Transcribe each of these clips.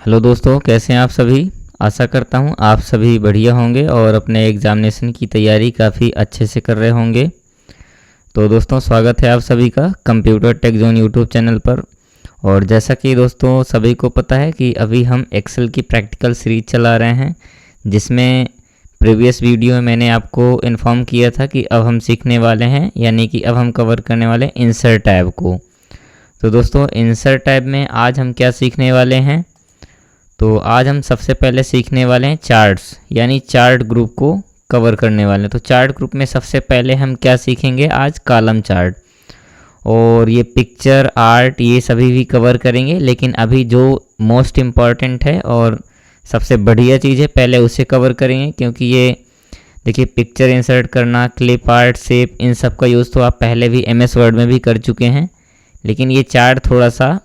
Hello दोस्तों, कैसे हैं आप सभी। आशा करता हूं आप सभी बढ़िया होंगे और अपने एग्ज़ामिनेशन की तैयारी काफ़ी अच्छे से कर रहे होंगे। तो दोस्तों, स्वागत है आप सभी का computer take zone YouTube channel पर। और जैसा कि दोस्तों सभी को पता है कि अभी हम एक्सेल की प्रैक्टिकल सीरीज चला रहे हैं, जिसमें प्रीवियस वीडियो में मैंने आपको इन्फॉर्म किया था कि अब हम सीखने वाले हैं, यानी कि अब हम कवर करने वाले हैं इंसर्ट टैब को। तो दोस्तों, इंसर्ट टैब में आज हम क्या सीखने वाले हैं, तो आज हम सबसे पहले सीखने वाले हैं चार्ट्स, यानी चार्ट ग्रुप को कवर करने वाले हैं। तो चार्ट ग्रुप में सबसे पहले हम क्या सीखेंगे आज, कॉलम चार्ट। और ये पिक्चर आर्ट ये सभी भी कवर करेंगे, लेकिन अभी जो मोस्ट इम्पॉर्टेंट है और सबसे बढ़िया चीज़ है पहले उसे कवर करेंगे, क्योंकि ये देखिए पिक्चर इंसर्ट करना, क्लिप आर्ट, शेप, इन सब का यूज़ तो आप पहले भी MS वर्ड में भी कर चुके हैं, लेकिन ये चार्ट थोड़ा सा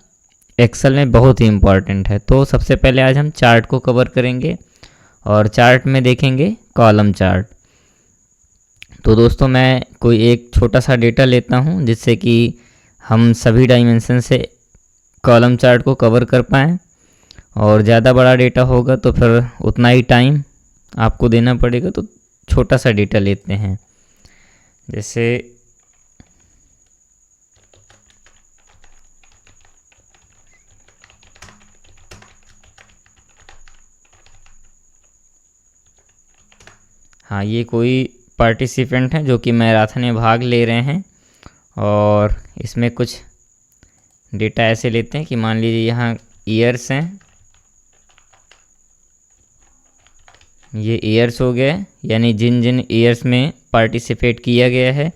एक्सेल में बहुत ही इम्पॉर्टेंट है। तो सबसे पहले आज हम चार्ट को कवर करेंगे और चार्ट में देखेंगे कॉलम चार्ट। तो दोस्तों, मैं कोई एक छोटा सा डेटा लेता हूं जिससे कि हम सभी डायमेंशन से कॉलम चार्ट को कवर कर पाएँ। और ज़्यादा बड़ा डेटा होगा तो फिर उतना ही टाइम आपको देना पड़ेगा, तो छोटा सा डेटा लेते हैं। जैसे हाँ, ये कोई पार्टिसिपेंट हैं जो कि मैराथन में भाग ले रहे हैं, और इसमें कुछ डेटा ऐसे लेते हैं कि मान लीजिए यहाँ ईयर्स हैं, ये ईयर्स हो गए, यानी जिन जिन ईयर्स में पार्टिसिपेट किया गया है।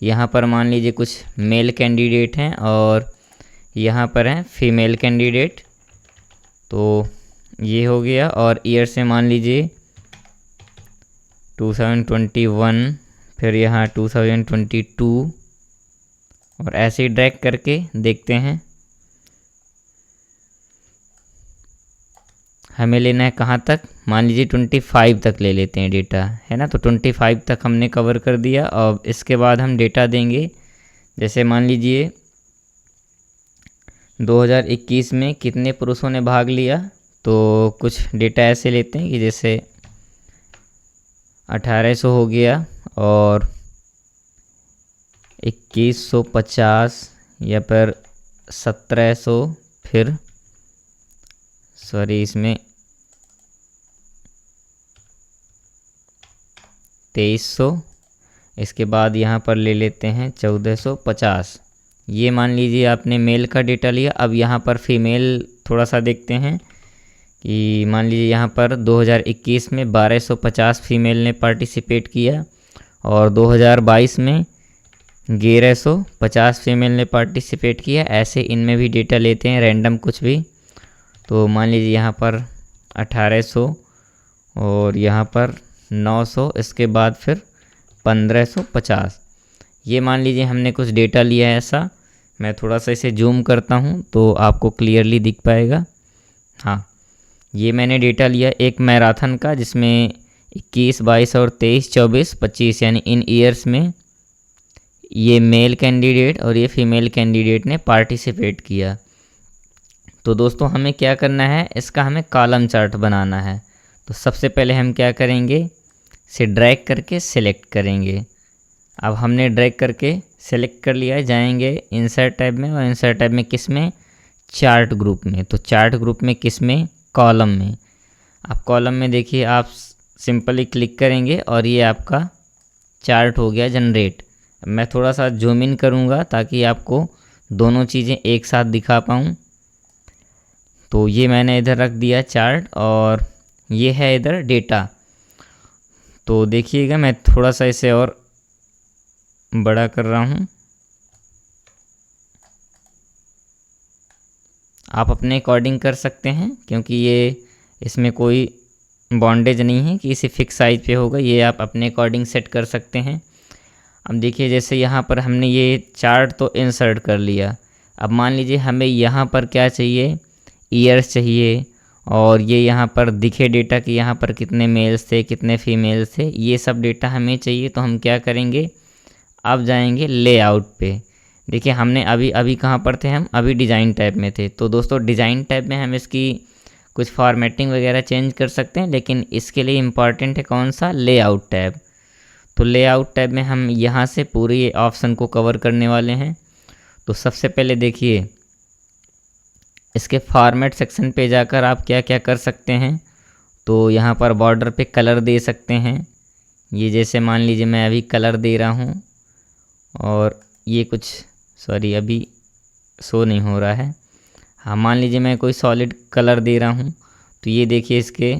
यहाँ पर मान लीजिए कुछ मेल कैंडिडेट हैं और यहाँ पर हैं फीमेल कैंडिडेट, तो ये हो गया। और ईयर्स में मान लीजिए 2021, फिर यहाँ 2022, और ऐसे ही ड्रैग करके देखते हैं हमें लेना है कहाँ तक, मान लीजिए 25 तक ले लेते हैं डेटा, है ना। तो 25 तक हमने कवर कर दिया। अब इसके बाद हम डेटा देंगे, जैसे मान लीजिए 2021 में कितने पुरुषों ने भाग लिया, तो कुछ डेटा ऐसे लेते हैं कि जैसे 1800 हो गया, और 2150, या फिर 1700, फिर इसमें 2300, इसके बाद यहाँ पर ले लेते हैं 1450। ये मान लीजिए आपने मेल का डेटा लिया। अब यहाँ पर फीमेल थोड़ा सा देखते हैं कि मान लीजिए यहाँ पर 2021 में 1250 फीमेल ने पार्टिसिपेट किया, और 2022 में 1150 फीमेल ने पार्टिसिपेट किया। ऐसे इनमें भी डेटा लेते हैं रैंडम कुछ भी। तो मान लीजिए यहाँ पर 1800, और यहाँ पर 900, इसके बाद फिर 1550। ये मान लीजिए हमने कुछ डेटा लिया है ऐसा। मैं थोड़ा सा इसे जूम करता हूँ तो आपको क्लियरली दिख पाएगा। हाँ, ये मैंने डेटा लिया एक मैराथन का, जिसमें 21, 22 और 23, 24, 25, यानी इन ईयर्स में ये मेल कैंडिडेट और ये फीमेल कैंडिडेट ने पार्टिसिपेट किया। तो दोस्तों, हमें क्या करना है, इसका हमें कॉलम चार्ट बनाना है। तो सबसे पहले हम क्या करेंगे, इसे ड्रैग करके सिलेक्ट करेंगे। अब हमने ड्रैग करके सिलेक्ट कर लिया है, जाएंगे इंसर्ट टैब में, और इंसर्ट टैब में किस में, चार्ट ग्रुप में। तो चार्ट ग्रुप में किस में, कॉलम में। आप कॉलम में देखिए, आप सिंपली क्लिक करेंगे और ये आपका चार्ट हो गया जनरेट। मैं थोड़ा सा जूम इन करूँगा ताकि आपको दोनों चीज़ें एक साथ दिखा पाऊँ। तो ये मैंने इधर रख दिया चार्ट, और ये है इधर डेटा। तो देखिएगा, मैं थोड़ा सा इसे और बड़ा कर रहा हूँ। आप अपने अकॉर्डिंग कर सकते हैं, क्योंकि ये इसमें कोई बॉन्डेज नहीं है कि इसे फिक्स साइज पे होगा। ये आप अपने अकॉर्डिंग सेट कर सकते हैं। अब देखिए, जैसे यहाँ पर हमने ये चार्ट तो इंसर्ट कर लिया। अब मान लीजिए हमें यहाँ पर क्या चाहिए, ईयर्स चाहिए, और ये यहाँ पर दिखे डेटा कि यहाँ पर कितने मेल्स थे कितने फीमेल्स थे, ये सब डेटा हमें चाहिए। तो हम क्या करेंगे, अब जाएंगे लेआउट पे। देखिए, हमने अभी कहाँ पर थे, हम अभी डिज़ाइन टैब में थे। तो दोस्तों, डिज़ाइन टैब में हम इसकी कुछ फॉर्मेटिंग वगैरह चेंज कर सकते हैं, लेकिन इसके लिए इम्पॉर्टेंट है कौन सा, लेआउट टैब। तो लेआउट टैब में हम यहाँ से पूरे ये ऑप्शन को कवर करने वाले हैं। तो सबसे पहले देखिए इसके फॉर्मेट सेक्शन पे जाकर आप क्या क्या कर सकते हैं। तो यहाँ पर बॉर्डर पे कलर दे सकते हैं। ये जैसे मान लीजिए मैं अभी कलर दे रहा हूँ और ये कुछ सॉरी अभी शो नहीं हो रहा है। हाँ, मान लीजिए मैं कोई सॉलिड कलर दे रहा हूँ तो ये देखिए इसके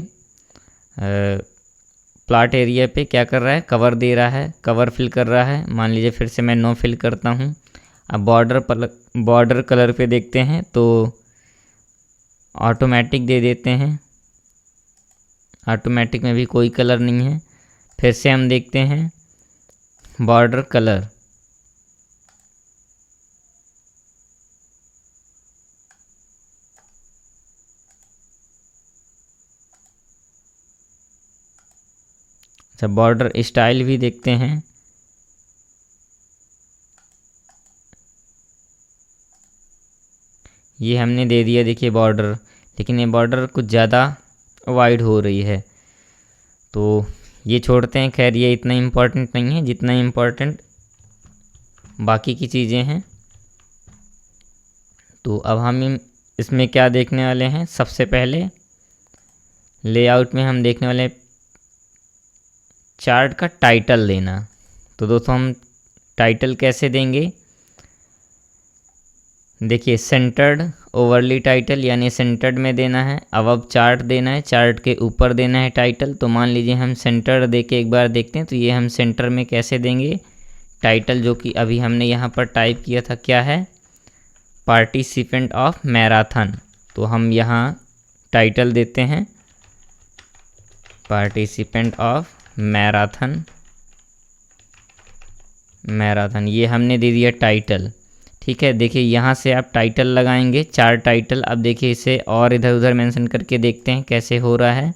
प्लॉट एरिया पे क्या कर रहा है, कवर दे रहा है, कवर फिल कर रहा है। मान लीजिए फिर से मैं नो फिल करता हूँ। अब बॉर्डर कलर पे देखते हैं तो ऑटोमेटिक दे देते हैं। ऑटोमेटिक में भी कोई कलर नहीं है। फिर से हम देखते हैं बॉर्डर कलर, अच्छा बॉर्डर स्टाइल भी देखते हैं। ये हमने दे दिया देखिए बॉर्डर, लेकिन ये बॉर्डर कुछ ज़्यादा वाइड हो रही है तो ये छोड़ते हैं। खैर ये इतना इम्पोर्टेंट नहीं है जितना इम्पोर्टेंट बाकी की चीज़ें हैं। तो अब हम इसमें क्या देखने वाले हैं, सबसे पहले लेआउट में हम देखने वाले चार्ट का टाइटल देना। तो दोस्तों हम टाइटल कैसे देंगे, देखिए सेंटर्ड ओवरली टाइटल यानी सेंटर्ड में देना है। अब चार्ट देना है, चार्ट के ऊपर देना है टाइटल। तो मान लीजिए हम सेंटर दे के एक बार देखते हैं तो ये हम सेंटर में कैसे देंगे टाइटल, जो कि अभी हमने यहाँ पर टाइप किया था, क्या है, पार्टिसिपेंट ऑफ मैराथन। तो हम यहाँ टाइटल देते हैं पार्टिसिपेंट ऑफ मैराथन, ये हमने दे दिया टाइटल। ठीक है, देखिए यहाँ से आप टाइटल लगाएंगे, 4 टाइटल। अब देखिए इसे और इधर उधर मेंशन करके देखते हैं कैसे हो रहा है।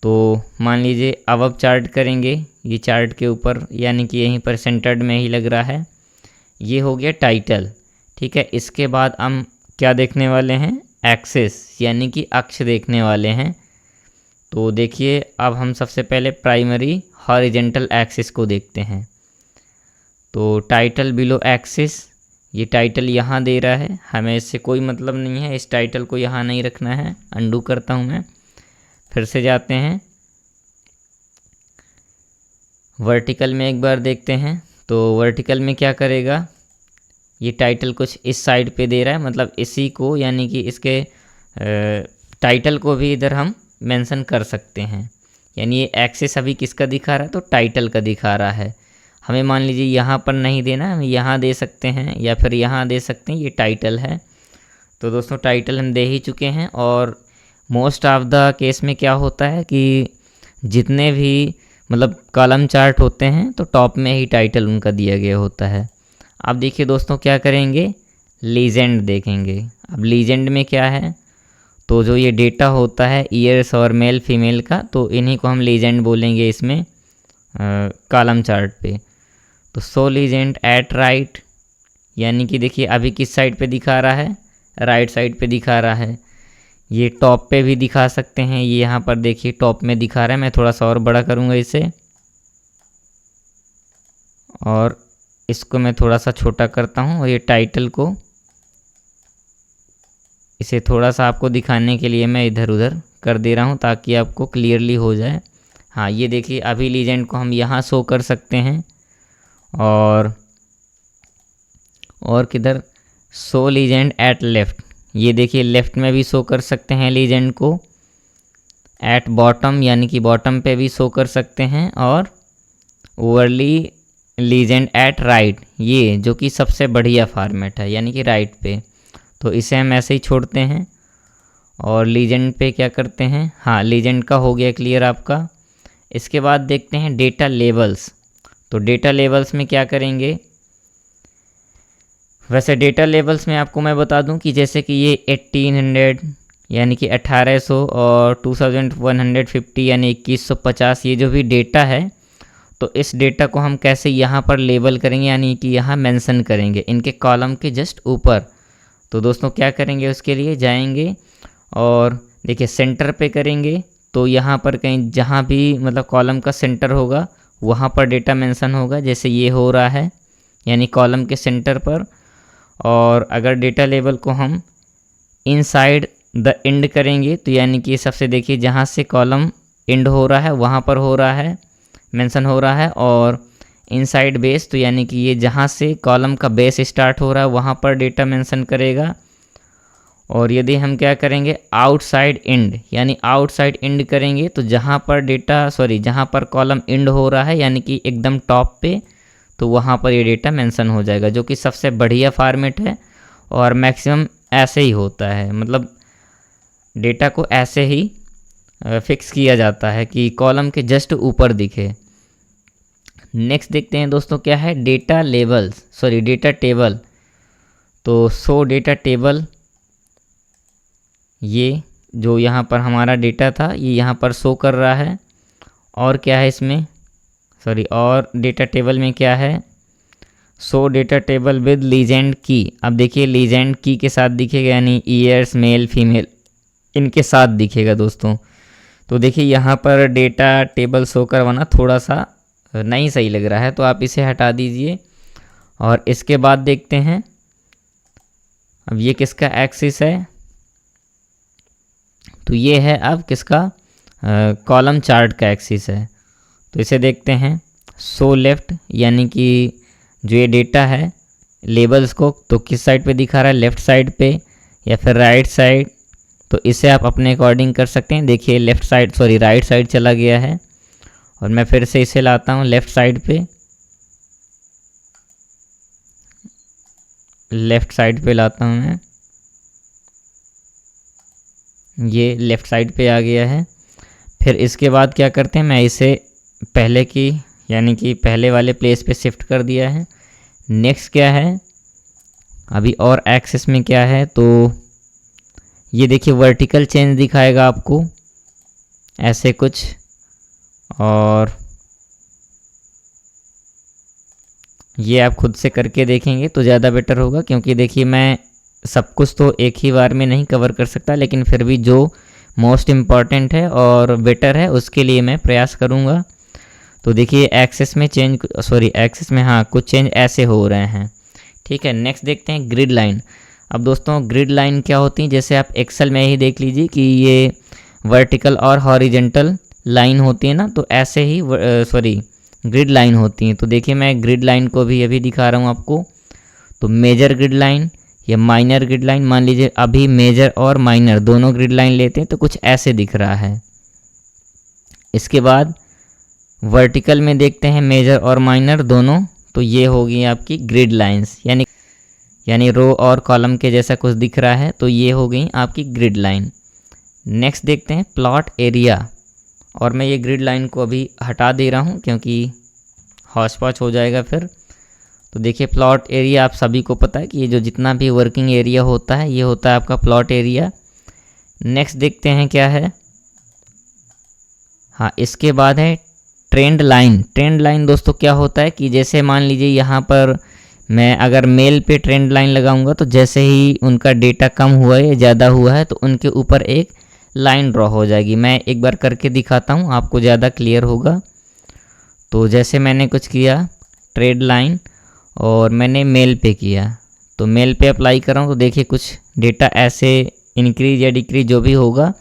तो मान लीजिए अब चार्ट करेंगे, ये चार्ट के ऊपर यानी कि यहीं पर सेंटर्ड में ही लग रहा है। ये हो गया टाइटल। ठीक है, इसके बाद हम क्या देखने वाले हैं, एक्सिस यानी कि अक्ष देखने वाले हैं। तो देखिए अब हम सबसे पहले प्राइमरी हॉरिजेंटल एक्सिस को देखते हैं। तो टाइटल बिलो एक्सिस, ये टाइटल यहाँ दे रहा है, हमें इससे कोई मतलब नहीं है, इस टाइटल को यहाँ नहीं रखना है। अंडू करता हूँ मैं, फिर से जाते हैं वर्टिकल में एक बार देखते हैं। तो वर्टिकल में क्या करेगा, ये टाइटल कुछ इस साइड पे दे रहा है, मतलब इसी को यानी कि इसके टाइटल को भी इधर हम मेंशन कर सकते हैं। यानी ये एक्सिस अभी किसका दिखा रहा है, तो टाइटल का दिखा रहा है। हमें मान लीजिए यहाँ पर नहीं देना, हम यहाँ दे सकते हैं या फिर यहाँ दे सकते हैं, ये टाइटल है। तो दोस्तों टाइटल हम दे ही चुके हैं। और मोस्ट ऑफ द केस में क्या होता है कि जितने भी मतलब कॉलम चार्ट होते हैं तो टॉप में ही टाइटल उनका दिया गया होता है। अब देखिए दोस्तों क्या करेंगे, लीजेंड देखेंगे। अब लीजेंड में क्या है, तो जो ये डेटा होता है ईयर्स और मेल फीमेल का, तो इन्हीं को हम लीजेंड बोलेंगे इसमें कॉलम चार्ट पे। तो सो लीजेंड एट राइट, यानी कि देखिए अभी किस साइड पे दिखा रहा है, राइट साइड पे दिखा रहा है। ये टॉप पे भी दिखा सकते हैं, ये यहाँ पर देखिए टॉप में दिखा रहा है। मैं थोड़ा सा और बड़ा करूँगा इसे, और इसको मैं थोड़ा सा छोटा करता हूँ। और ये टाइटल को, इसे थोड़ा सा आपको दिखाने के लिए मैं इधर उधर कर दे रहा हूँ ताकि आपको क्लियरली हो जाए। हाँ, ये देखिए अभी लीजेंड को हम यहाँ शो कर सकते हैं। और किधर, शो लीजेंड एट लेफ़्ट, ये देखिए लेफ़्ट में भी शो कर सकते हैं लीजेंड को। एट बॉटम यानी कि बॉटम पे भी शो कर सकते हैं। और ओवरली लीजेंड एट राइट, ये जो कि सबसे बढ़िया फॉर्मेट है यानी कि राइट पे, तो इसे हम ऐसे ही छोड़ते हैं। और लीजेंड पे क्या करते हैं, हाँ लीजेंड का हो गया क्लियर आपका। इसके बाद देखते हैं डेटा लेबल्स। तो डेटा लेबल्स में क्या करेंगे, वैसे डेटा लेबल्स में आपको मैं बता दूं कि जैसे कि ये 1800 यानी कि 1800 और 2150 यानी 2150, ये जो भी डेटा है, तो इस डेटा को हम कैसे यहाँ पर लेबल करेंगे यानी कि यहाँ मेंशन करेंगे इनके कॉलम के जस्ट ऊपर। तो दोस्तों क्या करेंगे, उसके लिए जाएंगे और देखिए सेंटर पे करेंगे तो यहाँ पर कहीं जहाँ भी मतलब कॉलम का सेंटर होगा वहाँ पर डेटा मेंशन होगा, जैसे ये हो रहा है यानी कॉलम के सेंटर पर। और अगर डेटा लेबल को हम इनसाइड द एंड करेंगे तो यानी कि सबसे देखिए जहाँ से कॉलम एंड हो रहा है वहाँ पर हो रहा है, मेंशन हो रहा है। और इनसाइड बेस तो यानी कि ये जहाँ से कॉलम का बेस स्टार्ट हो रहा है वहाँ पर डेटा मेंशन करेगा। और यदि हम क्या करेंगे आउटसाइड एंड यानी आउटसाइड एंड करेंगे तो जहाँ पर जहाँ पर कॉलम एंड हो रहा है यानी कि एकदम टॉप पे, तो वहाँ पर ये डेटा मेंशन हो जाएगा, जो कि सबसे बढ़िया फॉर्मेट है। और मैक्सिमम ऐसे ही होता है, मतलब डेटा को ऐसे ही फिक्स किया जाता है कि कॉलम के जस्ट ऊपर दिखे। नेक्स्ट देखते हैं दोस्तों क्या है डेटा टेबल। तो शो डेटा टेबल, ये जो यहाँ पर हमारा डेटा था ये यहाँ पर शो कर रहा है। और क्या है इसमें और डेटा टेबल में क्या है, show data table with legend की। अब देखिए लीजेंड की के साथ दिखेगा, यानी ईयर्स मेल फीमेल इनके साथ दिखेगा दोस्तों। तो देखिए यहाँ पर डेटा टेबल शो करवाना थोड़ा सा नहीं सही लग रहा है, तो आप इसे हटा दीजिए। और इसके बाद देखते हैं अब ये किसका एक्सिस है, तो ये है अब किसका कॉलम चार्ट का एक्सिस है। तो इसे देखते हैं शो लेफ़्ट, यानी कि जो ये डेटा है लेबल्स को तो किस साइड पे दिखा रहा है, लेफ़्ट साइड पे या फिर राइट साइड। तो इसे आप अपने अकॉर्डिंग कर सकते हैं। देखिए राइट साइड चला गया है। और मैं फिर से इसे लाता हूँ लेफ़्ट साइड पे लाता हूँ मैं, ये लेफ़्ट साइड पे आ गया है। फिर इसके बाद क्या करते हैं, मैं इसे पहले की यानी कि पहले वाले प्लेस पे शिफ्ट कर दिया है। नेक्स्ट क्या है अभी और एक्सेस में क्या है, तो ये देखिए वर्टिकल चेंज दिखाएगा आपको ऐसे कुछ। और ये आप खुद से करके देखेंगे तो ज़्यादा बेटर होगा, क्योंकि देखिए मैं सब कुछ तो एक ही बार में नहीं कवर कर सकता, लेकिन फिर भी जो मोस्ट इम्पॉर्टेंट है और बेटर है उसके लिए मैं प्रयास करूँगा। तो देखिए एक्सेस में हाँ कुछ चेंज ऐसे हो रहे हैं। ठीक है, नेक्स्ट देखते हैं ग्रिड लाइन। अब दोस्तों ग्रिड लाइन क्या होती है, जैसे आप एक्सेल में ही देख लीजिए कि ये वर्टिकल और हॉरिजेंटल लाइन होती है ना, तो ऐसे ही ग्रिड लाइन होती हैं। तो देखिए मैं ग्रिड लाइन को भी अभी दिखा रहा हूँ आपको। तो मेजर ग्रिड लाइन या माइनर ग्रिड लाइन, मान लीजिए अभी मेजर और माइनर दोनों ग्रिड लाइन लेते हैं तो कुछ ऐसे दिख रहा है। इसके बाद वर्टिकल में देखते हैं मेजर और माइनर दोनों, तो ये होगी आपकी ग्रिड लाइंस, यानी रो और कॉलम के जैसा कुछ दिख रहा है, तो ये हो गई आपकी ग्रिड लाइन। नेक्स्ट देखते हैं प्लॉट एरिया। और मैं ये ग्रिड लाइन को अभी हटा दे रहा हूँ क्योंकि हौच पौच हो जाएगा फिर। तो देखिए प्लॉट एरिया आप सभी को पता है कि ये जो जितना भी वर्किंग एरिया होता है ये होता है आपका प्लॉट एरिया। नेक्स्ट देखते हैं क्या है, हाँ इसके बाद है ट्रेंड लाइन। ट्रेंड लाइन दोस्तों क्या होता है कि जैसे मान लीजिए यहाँ पर मैं अगर मेल पे ट्रेंड लाइन लगाऊंगा तो जैसे ही उनका डेटा कम हुआ है या ज़्यादा हुआ है तो उनके ऊपर एक लाइन ड्रॉ हो जाएगी। मैं एक बार करके दिखाता हूँ, आपको ज़्यादा क्लियर होगा। तो जैसे मैंने कुछ किया ट्रेड लाइन और मैंने मेल पे किया, तो मेल पे अप्लाई कर रहा हूँ तो देखिए कुछ डेटा ऐसे इंक्रीज या डिक्रीज जो भी होगा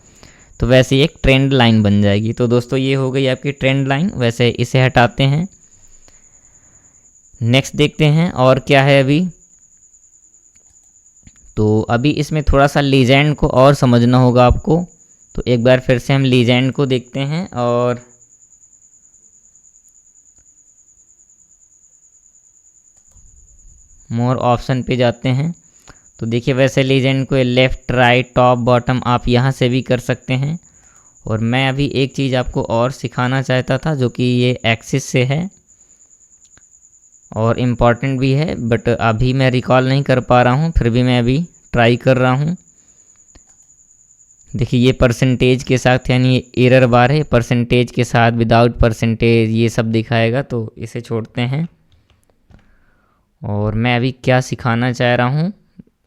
तो वैसे एक ट्रेंड लाइन बन जाएगी। तो दोस्तों ये हो गई आपकी ट्रेंड लाइन। वैसे इसे हटाते हैं, नेक्स्ट देखते हैं और क्या है अभी। तो अभी इसमें थोड़ा सा लीजेंड को और समझना होगा आपको। तो एक बार फिर से हम लीजेंड को देखते हैं और मोर ऑप्शन पे जाते हैं। तो देखिए वैसे लीजेंड को लेफ़्ट राइट टॉप बॉटम आप यहाँ से भी कर सकते हैं। और मैं अभी एक चीज़ आपको और सिखाना चाहता था जो कि ये एक्सिस से है और इम्पॉर्टेंट भी है, बट अभी मैं रिकॉल नहीं कर पा रहा हूँ, फिर भी मैं अभी ट्राई कर रहा हूँ। देखिए ये परसेंटेज के साथ यानी एरर बार है, परसेंटेज के साथ विदाउट परसेंटेज ये सब दिखाएगा, तो इसे छोड़ते हैं। और मैं अभी क्या सिखाना चाह रहा हूँ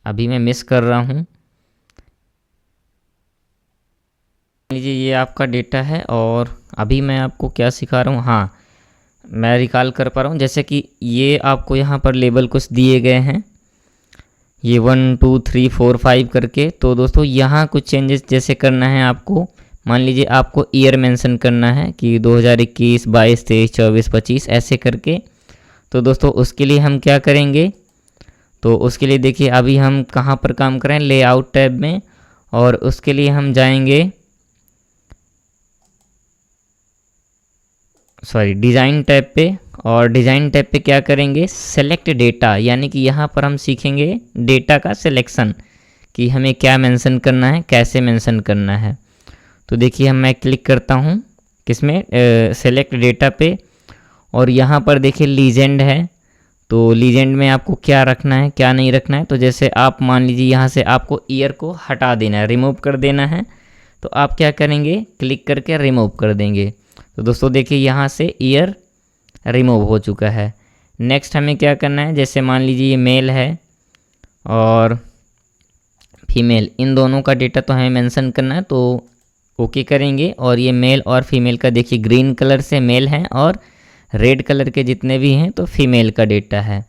अभी मैं मिस कर रहा हूँ। लीजिए ये आपका डेटा है और अभी मैं आपको क्या सिखा रहा हूँ, हाँ मैं रिकॉल कर पा रहा हूँ। जैसे कि ये आपको यहाँ पर लेबल कुछ दिए गए हैं, ये 1 2 3 4 5 करके। तो दोस्तों यहाँ कुछ चेंजेस जैसे करना है आपको, मान लीजिए आपको ईयर मेंशन करना है कि 2021 22 23 24 25 ऐसे करके। तो दोस्तों उसके लिए हम क्या करेंगे, तो उसके लिए देखिए अभी हम कहाँ पर काम करें, लेआउट टैब में, और उसके लिए हम जाएंगे डिज़ाइन टैब पे। और डिज़ाइन टैब पे क्या करेंगे, सेलेक्ट डेटा, यानी कि यहाँ पर हम सीखेंगे डेटा का सिलेक्शन कि हमें क्या मेंशन करना है, कैसे मेंशन करना है। तो देखिए मैं क्लिक करता हूँ किसमें, सेलेक्ट डेटा पे, और यहाँ पर देखिए लीजेंड है। तो लीजेंड में आपको क्या रखना है क्या नहीं रखना है। तो जैसे आप मान लीजिए यहाँ से आपको ईयर को हटा देना है, रिमूव कर देना है, तो आप क्या करेंगे, क्लिक करके रिमूव कर देंगे। तो दोस्तों देखिए यहाँ से ईयर रिमूव हो चुका है। नेक्स्ट हमें क्या करना है, जैसे मान लीजिए ये मेल है और फीमेल, इन दोनों का डेटा तो हमें मेंशन करना है, तो ओके करेंगे। और ये मेल और फीमेल का देखिए ग्रीन कलर से मेल हैं और रेड कलर के जितने भी हैं तो फीमेल का डेटा है।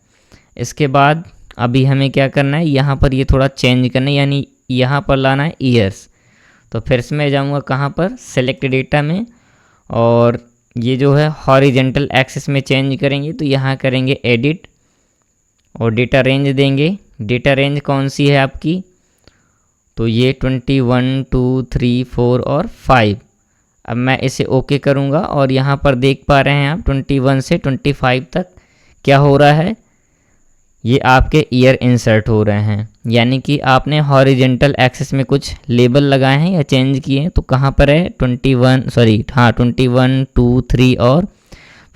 इसके बाद अभी हमें क्या करना है, यहाँ पर ये थोड़ा चेंज करना है, यानी यहाँ पर लाना है ईयर्स। तो फिर से मैं जाऊँगा कहाँ पर, सेलेक्ट डेटा में, और ये जो है हॉरिजेंटल एक्सिस में चेंज करेंगे। तो यहाँ करेंगे एडिट और डेटा रेंज देंगे। डेटा रेंज कौन सी है आपकी, तो ये 21 2 3 4 और 5। अब मैं इसे ओके करूँगा और यहाँ पर देख पा रहे हैं आप 21 से 25 तक क्या हो रहा है, ये आपके ईयर इंसर्ट हो रहे हैं। यानी कि आपने हॉरिजेंटल एक्सिस में कुछ लेबल लगाए हैं या चेंज किए हैं। तो कहाँ पर है 21 2 3 और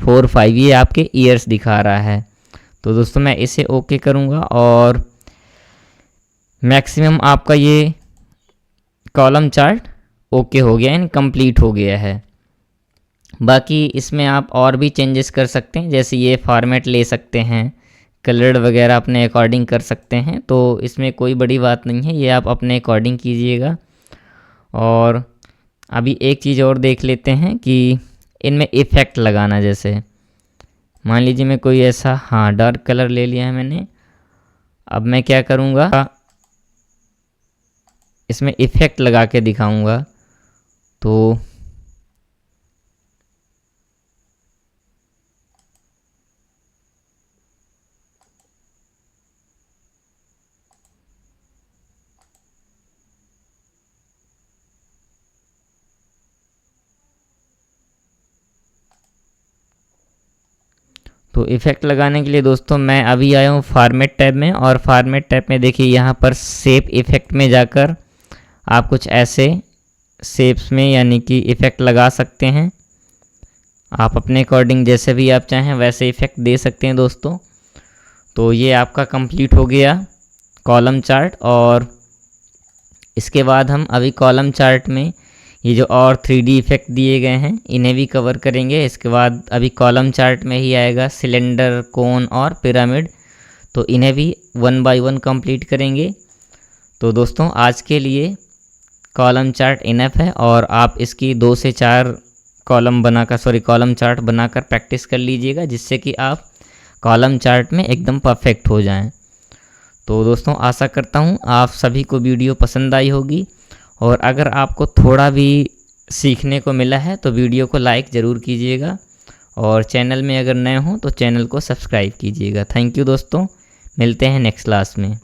4 5, ये आपके ईयर्स दिखा रहा है। तो दोस्तों मैं इसे ओके करूँगा और मैक्सिमम आपका ये कॉलम चार्ट ओके हो गया, यानी कंप्लीट हो गया है। बाकी इसमें आप और भी चेंजेस कर सकते हैं, जैसे ये फॉर्मेट ले सकते हैं, कलर वगैरह अपने अकॉर्डिंग कर सकते हैं। तो इसमें कोई बड़ी बात नहीं है, ये आप अपने अकॉर्डिंग कीजिएगा। और अभी एक चीज़ और देख लेते हैं कि इनमें इफ़ेक्ट लगाना, जैसे मान लीजिए मैं कोई ऐसा, हाँ डार्क कलर ले लिया है मैंने। अब मैं क्या करूँगा, इसमें इफ़ेक्ट लगा के दिखाऊँगा। तो इफ़ेक्ट लगाने के लिए दोस्तों मैं अभी आया हूँ फॉर्मेट टैब में, और फॉर्मेट टैब में देखिए यहाँ पर शेप इफ़ेक्ट में जाकर आप कुछ ऐसे शेप्स में यानी कि इफ़ेक्ट लगा सकते हैं। आप अपने अकॉर्डिंग जैसे भी आप चाहें वैसे इफ़ेक्ट दे सकते हैं दोस्तों। तो ये आपका कंप्लीट हो गया कॉलम चार्ट। और इसके बाद हम अभी कॉलम चार्ट में ये जो और 3D इफ़ेक्ट दिए गए हैं इन्हें भी कवर करेंगे। इसके बाद अभी कॉलम चार्ट में ही आएगा सिलेंडर, कोन और पिरामिड, तो इन्हें भी 1 बाय 1 कंप्लीट करेंगे। तो दोस्तों आज के लिए कॉलम चार्ट इनफ है, और आप इसकी 2 से 4 कॉलम चार्ट बनाकर प्रैक्टिस कर लीजिएगा, जिससे कि आप कॉलम चार्ट में एकदम परफेक्ट हो जाएं। तो दोस्तों आशा करता हूं आप सभी को वीडियो पसंद आई होगी, और अगर आपको थोड़ा भी सीखने को मिला है तो वीडियो को लाइक ज़रूर कीजिएगा, और चैनल में अगर नए हों तो चैनल को सब्सक्राइब कीजिएगा। थैंक यू दोस्तों, मिलते हैं नेक्स्ट क्लास में।